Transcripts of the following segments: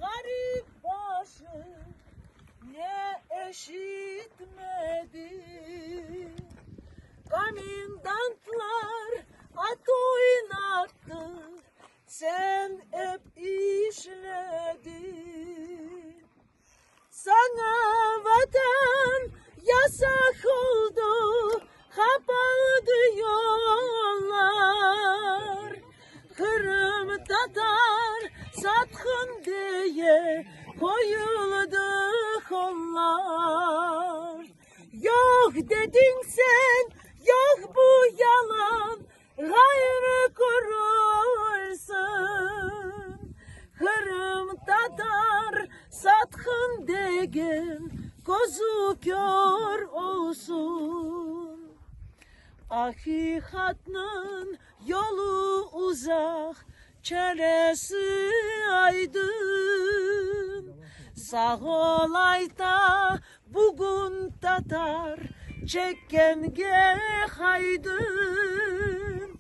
garip başı ne eşitmedi. Komendantlar at oynattı, sen hep işledin. Sana vatan yasak oldu, kapandı yollar. Kırım Tatar satkın diye koyuldu kollar. Yok dedin sen, yok bu yalan, gayrı kurulsun. Kırım Tatar satkın degen, gözü kör olsun. Hakikatın yolu uzak, çaresi aydın. Sağ olayda bugün Tatar çekkenge haydın.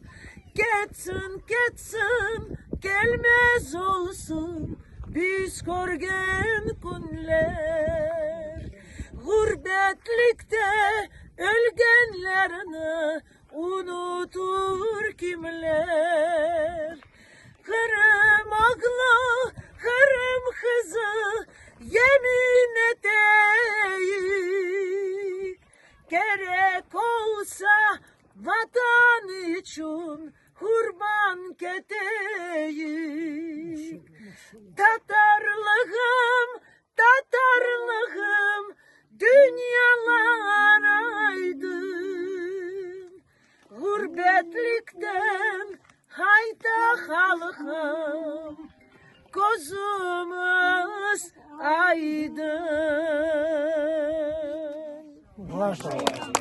Geçsin geçsin gelmez olsun biz görgen günler. Gurbetlikte ölgenlerini unutur kimler. Kırım oğlu, Kırım kızı yemin edeyim. Gerek olsa vatan için kurban gideyim. Tatarlığım dünyalar aydın. Gurbetlikten hayda halkım, gözümüz aydın. Maşallah.